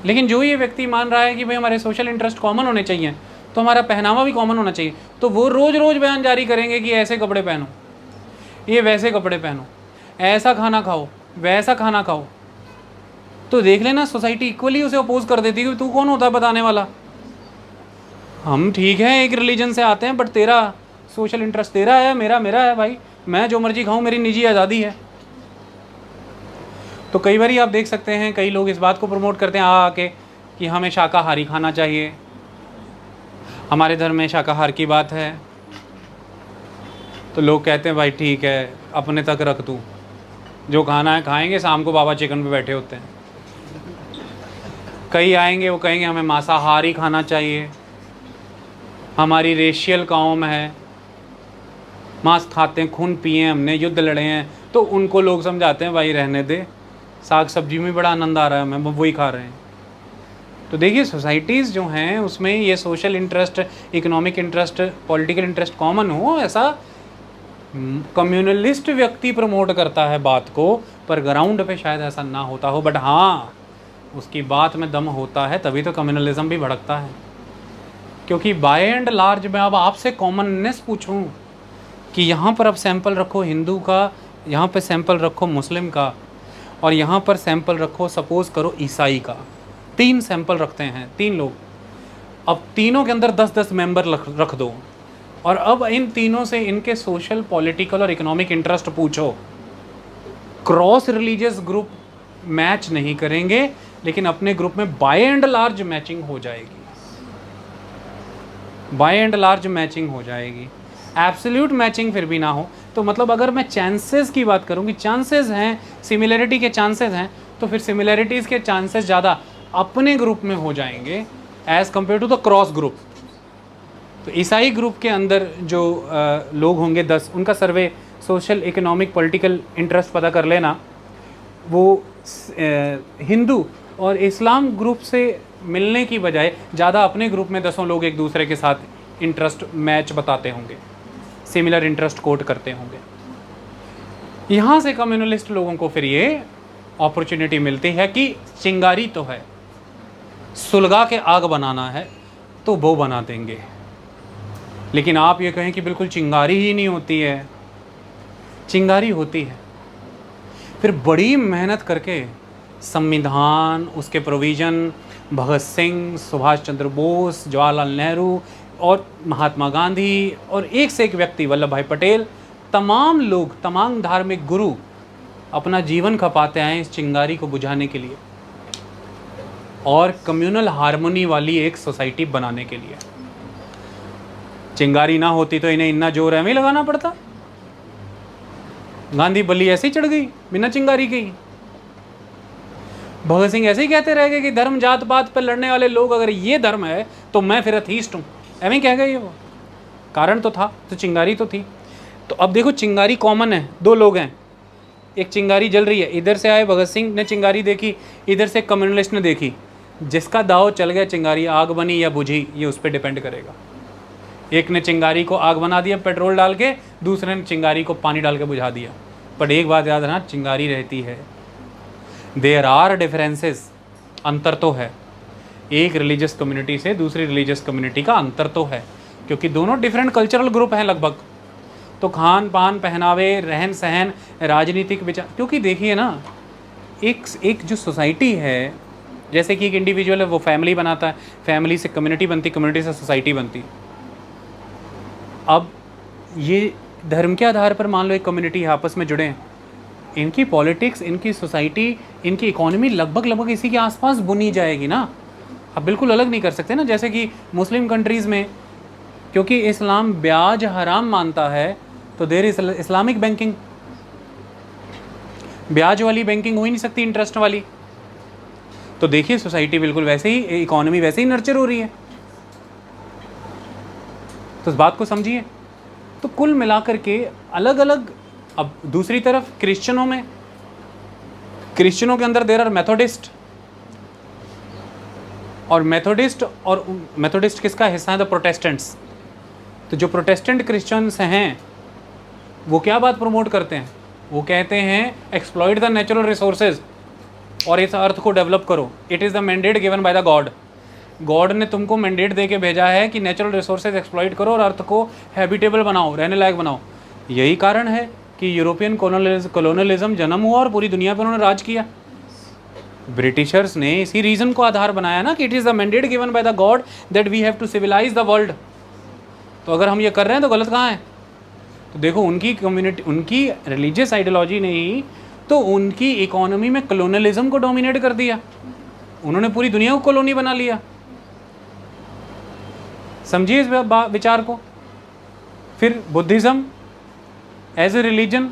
लेकिन जो ये व्यक्ति मान रहा है कि भाई हमारे सोशल इंटरेस्ट कॉमन होने चाहिए, तो हमारा पहनावा भी कॉमन होना चाहिए, तो वो रोज़ रोज़ बयान जारी करेंगे कि ऐसे कपड़े पहनो, ये वैसे कपड़े पहनो, ऐसा खाना खाओ, वैसा खाना खाओ। तो देख लेना सोसाइटी इक्वली उसे अपोज कर देती है कि तू कौन होता है बताने वाला। हम ठीक है एक रिलीजन से आते हैं, बट तेरा सोशल इंटरेस्ट तेरा है, मेरा मेरा है भाई, मैं जो मर्जी खाऊं, मेरी निजी आज़ादी है। तो कई बार आप देख सकते हैं कई लोग इस बात को प्रमोट करते हैं आके कि हमें शाकाहारी खाना चाहिए, हमारे धर्म में शाकाहार की बात है। तो लोग कहते हैं भाई ठीक है अपने तक रख तू, जो खाना है खाएंगे, शाम को बाबा चिकन पे बैठे होते हैं। कई आएंगे वो कहेंगे हमें मांसाहारी खाना चाहिए, हमारी रेशियल कौम है, मांस खाते हैं, खून पिए, हमने युद्ध लड़े हैं। तो उनको लोग समझाते हैं भाई रहने दे, साग सब्जी में बड़ा आनंद आ रहा है, हमें वही खा रहे हैं। तो देखिए सोसाइटीज़ जो हैं उसमें ये social interest, economic interest, political interest common हो, ऐसा कम्युनलिस्ट व्यक्ति प्रमोट करता है बात को, पर ग्राउंड पे शायद ऐसा ना होता हो। बट हाँ, उसकी बात में दम होता है, तभी तो कम्युनलिज्म भी भड़कता है। क्योंकि बाय एंड लार्ज मैं अब आपसे कॉमननेस पूछूं कि यहाँ पर अब सैंपल रखो हिंदू का, यहाँ पे सैंपल रखो मुस्लिम का, और यहाँ पर सैंपल रखो सपोज़ करो ईसाई का, 3 सैंपल रखते हैं 3 लोग। अब तीनों के अंदर 10-10 मेंबर रख दो, और अब इन तीनों से इनके सोशल, पॉलिटिकल और इकोनॉमिक इंटरेस्ट पूछो। क्रॉस रिलीजियस ग्रुप मैच नहीं करेंगे, लेकिन अपने ग्रुप में बाय एंड लार्ज मैचिंग हो जाएगी, बाय एंड लार्ज मैचिंग हो जाएगी। एब्सोल्यूट मैचिंग फिर भी ना हो तो मतलब अगर मैं चांसेस की बात करूँ कि चांसेस हैं, सिमिलरिटी के चांसेस हैं, तो फिर सिमिलरिटीज़ के चांसेस ज़्यादा अपने ग्रुप में हो जाएंगे as compare to the cross group. तो ईसाई ग्रुप के अंदर जो लोग होंगे 10, उनका सर्वे सोशल, इकोनॉमिक, पॉलिटिकल इंटरेस्ट पता कर लेना, वो हिंदू और इस्लाम ग्रुप से मिलने की बजाय ज़्यादा अपने ग्रुप में 10 लोग एक दूसरे के साथ इंटरेस्ट मैच बताते होंगे, सिमिलर इंटरेस्ट कोट करते होंगे। यहाँ से कम्युनलिस्ट लोगों को फिर ये अपॉर्चुनिटी मिलती है कि चिंगारी तो है, सुलगा के आग बनाना है तो वो बना देंगे। लेकिन आप ये कहें कि बिल्कुल चिंगारी ही नहीं होती है, चिंगारी होती है। फिर बड़ी मेहनत करके संविधान, उसके प्रोविज़न, भगत सिंह, सुभाष चंद्र बोस, जवाहरलाल नेहरू और महात्मा गांधी और एक से एक व्यक्ति, वल्लभ भाई पटेल, तमाम लोग, तमाम धार्मिक गुरु अपना जीवन खपाते आए इस चिंगारी को बुझाने के लिए और कम्युनल हार्मोनी वाली एक सोसाइटी बनाने के लिए। चिंगारी ना होती तो इन्हें इतना जोर है लगाना पड़ता, गांधी बलि ऐसे ही चढ़ गई बिना चिंगारी के ही। भगत सिंह ऐसे ही कहते रह गए कि धर्म जात पात पर लड़ने वाले लोग, अगर ये धर्म है तो मैं फिर अथीस्ट हूँ, ऐਵੇਂ कह गए। वो कारण तो था, तो चिंगारी तो थी। तो अब देखो चिंगारी कॉमन है, 2 लोग हैं, एक चिंगारी जल रही है, इधर से आए भगत सिंह ने चिंगारी देखी, इधर से कम्युनलिस्ट ने देखी। जिसका दाव चल गया, चिंगारी आग बनी या बुझी, ये उस पर डिपेंड करेगा। एक ने चिंगारी को आग बना दिया पेट्रोल डाल के, दूसरे ने चिंगारी को पानी डाल के बुझा दिया। पर एक बात याद रखना, चिंगारी रहती है। देयर आर डिफरेंसेस, अंतर तो है, एक रिलीजियस कम्युनिटी से दूसरी रिलीजियस कम्युनिटी का अंतर तो है, क्योंकि दोनों डिफरेंट कल्चरल ग्रुप हैं लगभग। तो खान पान, पहनावे, रहन सहन, राजनीतिक विचार, क्योंकि देखिए ना, एक जो सोसाइटी है, जैसे कि एक इंडिविजुअल है वो फैमिली बनाता है, फैमिली से कम्युनिटी बनती, कम्युनिटी से सोसाइटी बनती। अब ये धर्म के आधार पर मान लो एक कम्युनिटी आपस में जुड़े हैं, इनकी पॉलिटिक्स, इनकी सोसाइटी, इनकी इकोनॉमी लगभग इसी के आसपास बुनी जाएगी ना। अब बिल्कुल अलग नहीं कर सकते ना। जैसे कि मुस्लिम कंट्रीज़ में, क्योंकि इस्लाम ब्याज हराम मानता है, तो देर इस्लामिक बैंकिंग, ब्याज वाली बैंकिंग हो ही नहीं सकती, इंटरेस्ट वाली। तो देखिए सोसाइटी बिल्कुल वैसे ही, इकोनॉमी वैसे ही नर्चर हो रही है। तो इस बात को समझिए। तो कुल मिलाकर के अलग अलग अब दूसरी तरफ क्रिश्चियनों के अंदर देर आर मेथोडिस्ट, और मेथोडिस्ट किसका हिस्सा है? The Protestants. तो जो प्रोटेस्टेंट क्रिश्चियंस हैं वो क्या बात प्रमोट करते हैं? वो कहते हैं एक्सप्लॉइट द नेचुरल रिसोर्सेज और इस अर्थ को डेवलप करो। It is the mandate given by the God. God ने तुमको मैंडेट दे के भेजा है कि नेचुरल रिसोर्सेज एक्सप्लॉइट करो और अर्थ को हैबिटेबल बनाओ, रहने लायक बनाओ। यही कारण है कि यूरोपियन कॉलोनलिज्म जन्म हुआ और पूरी दुनिया पर उन्होंने राज किया। ब्रिटिशर्स ने इसी रीजन को आधार बनाया ना कि it is the mandate given by the God that we have to civilize the world. तो अगर हम ये कर रहे हैं तो गलत कहाँ है? तो देखो, उनकी कम्युनिटी, उनकी रिलीजियस आइडियोलॉजी ने ही तो उनकी इकोनॉमी में कॉलोनलिज्म को डोमिनेट कर दिया। उन्होंने पूरी दुनिया को कॉलोनी बना लिया। समझिए इस विचार को। फिर बुद्धिज्म एज ए रिलीजन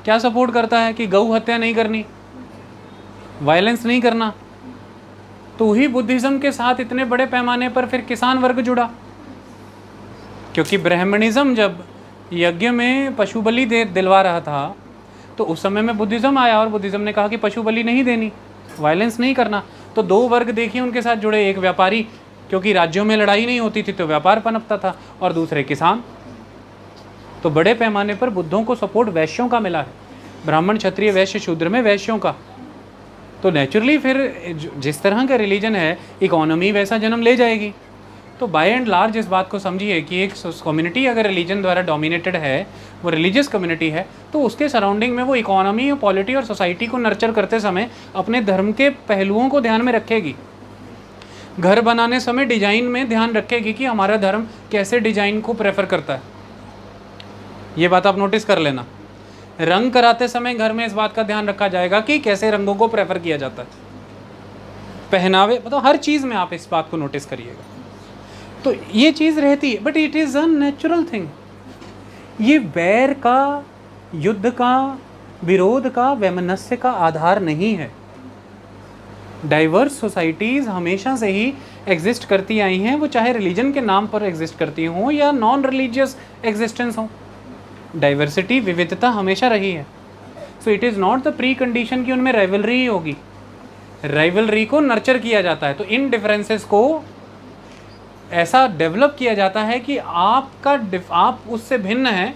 क्या सपोर्ट करता है? कि गौ हत्या नहीं करनी, वायलेंस नहीं करना। तो वही बुद्धिज्म के साथ इतने बड़े पैमाने पर फिर किसान वर्ग जुड़ा, क्योंकि ब्राह्मणिज्म जब यज्ञ में पशु बलि दिलवा रहा था तो उस समय में बुद्धिज्म आया और बुद्धिज्म ने कहा कि पशु बलि नहीं देनी, वायलेंस नहीं करना। तो दो वर्ग देखिए उनके साथ जुड़े, एक व्यापारी, क्योंकि राज्यों में लड़ाई नहीं होती थी तो व्यापार पनपता था, और दूसरे किसान। तो बड़े पैमाने पर बुद्धों को सपोर्ट वैश्यों का मिला है, ब्राह्मण क्षत्रिय वैश्य शूद्र में वैश्यों का। तो नेचुरली फिर जिस तरह का रिलीजन है इकोनॉमी वैसा जन्म ले जाएगी। तो बाय एंड लार्ज इस बात को समझिए कि एक कम्युनिटी अगर रिलीजन द्वारा डोमिनेटेड है, वो रिलीजियस कम्युनिटी है, तो उसके सराउंडिंग में वो इकोनॉमी और पॉलिटी और सोसाइटी को नर्चर करते समय अपने धर्म के पहलुओं को ध्यान में रखेगी। घर बनाने समय डिजाइन में ध्यान रखेगी कि हमारा धर्म कैसे डिजाइन को प्रेफर करता है। ये बात आप नोटिस कर लेना। रंग कराते समय घर में इस बात का ध्यान रखा जाएगा कि कैसे रंगों को प्रेफर किया जाता है। पहनावे, मतलब हर चीज़ में आप इस बात को नोटिस करिएगा। तो ये चीज़ रहती है, but it is a natural thing. ये वैर का, युद्ध का, विरोध का, वैमनस्य का आधार नहीं है। डाइवर्स सोसाइटीज़ हमेशा से ही एग्जिस्ट करती आई हैं, वो चाहे रिलीजन के नाम पर एग्जिस्ट करती हों या नॉन रिलीजियस एग्जिस्टेंस हो। डाइवर्सिटी, विविधता हमेशा रही है। So it is not the pre condition कि उनमें राइवलरी ही होगी। राइवलरी को नर्चर किया जाता है, तो इन डिफरेंसेस को ऐसा डेवलप किया जाता है कि आप उससे भिन्न हैं,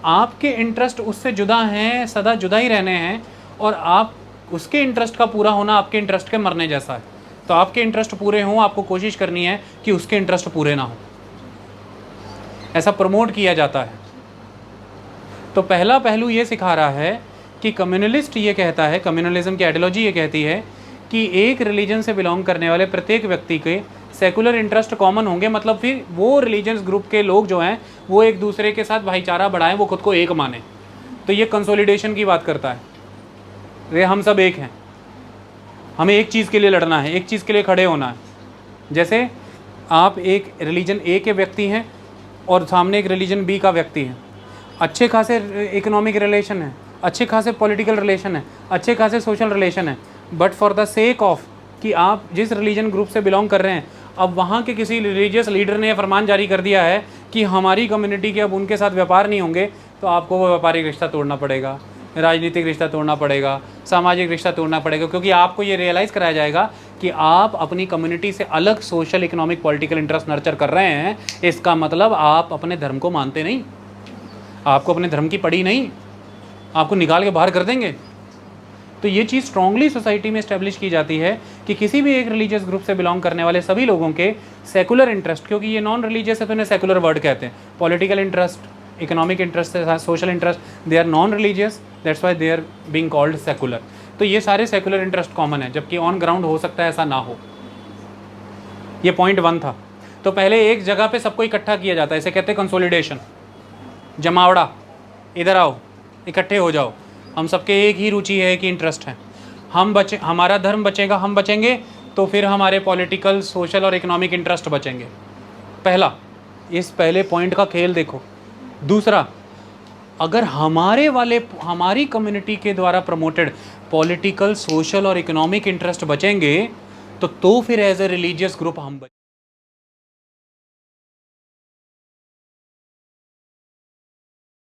आपके इंटरेस्ट उससे जुदा हैं, सदा जुदा ही रहने हैं, और आप उसके इंटरेस्ट का पूरा होना आपके इंटरेस्ट के मरने जैसा है। तो आपके इंटरेस्ट पूरे हों, आपको कोशिश करनी है कि उसके इंटरेस्ट पूरे ना हो, ऐसा प्रमोट किया जाता है। तो पहला पहलू ये सिखा रहा है कि कम्युनलिस्ट ये कहता है, कम्युनलिज्म की आइडियोलॉजी ये कहती है कि एक रिलीजन से बिलोंग करने वाले प्रत्येक व्यक्ति के सेकुलर इंटरेस्ट कॉमन होंगे। मतलब फिर वो रिलीजन्स ग्रुप के लोग जो हैं वो एक दूसरे के साथ भाईचारा बढ़ाएं, वो खुद को एक माने। तो ये कंसोलिडेशन की बात करता है। रे हम सब एक हैं, हमें एक चीज़ के लिए लड़ना है, एक चीज़ के लिए खड़े होना है। जैसे आप एक रिलीजन ए के व्यक्ति हैं और सामने एक रिलीजन बी का व्यक्ति है, अच्छे खासे इकोनॉमिक रिलेशन है, अच्छे खासे पॉलिटिकल रिलेशन है, अच्छे खासे सोशल रिलेशन है, but for the sake of कि आप जिस रिलीजन ग्रुप से बिलोंग कर रहे हैं, अब वहाँ के किसी रिलीजियस लीडर ने फरमान जारी कर दिया है कि हमारी कम्युनिटी के अब उनके साथ व्यापार नहीं होंगे, तो आपको वो व्यापारिक रिश्ता तोड़ना पड़ेगा, राजनीतिक रिश्ता तोड़ना पड़ेगा, सामाजिक रिश्ता तोड़ना पड़ेगा, क्योंकि आपको ये रियलाइज़ कराया जाएगा कि आप अपनी कम्युनिटी से अलग social, economic, political interest nurture कर रहे हैं। इसका मतलब आप अपने धर्म को मानते नहीं, आपको अपने धर्म की पड़ी नहीं, आपको निकाल के बाहर कर देंगे। तो ये चीज़ स्ट्रांगली सोसाइटी में इस्टेब्लिश की जाती है कि किसी भी एक रिलीजियस ग्रुप से बिलोंग करने वाले सभी लोगों के सेकुलर इंटरेस्ट, क्योंकि ये नॉन रिलीजियस है तो इन्हें सेकुलर वर्ड कहते हैं, political interest, economic interest, social interest, they are non religious, that's why they are being called secular. तो ये सारे सेकुलर इंटरेस्ट कॉमन है, जबकि ऑन ग्राउंड हो सकता है ऐसा ना हो। ये पॉइंट 1 था। तो पहले एक जगह पे सबको इकट्ठा किया जाता है, इसे कहते हैं कंसोलिडेशन, जमावड़ा, इधर आओ, इकट्ठे हो जाओ, हम सबके एक ही रुचि है, एक ही इंटरेस्ट है, हम बचे, हमारा धर्म बचेगा, हम बचेंगे तो फिर हमारे पॉलिटिकल, सोशल और इकोनॉमिक इंटरेस्ट बचेंगे। पहला, इस पहले पॉइंट का खेल देखो। दूसरा, अगर हमारी कम्युनिटी के द्वारा प्रमोटेड पॉलिटिकल, सोशल और इकोनॉमिक इंटरेस्ट बचेंगे तो फिर एज ए रिलीजियस ग्रुप हम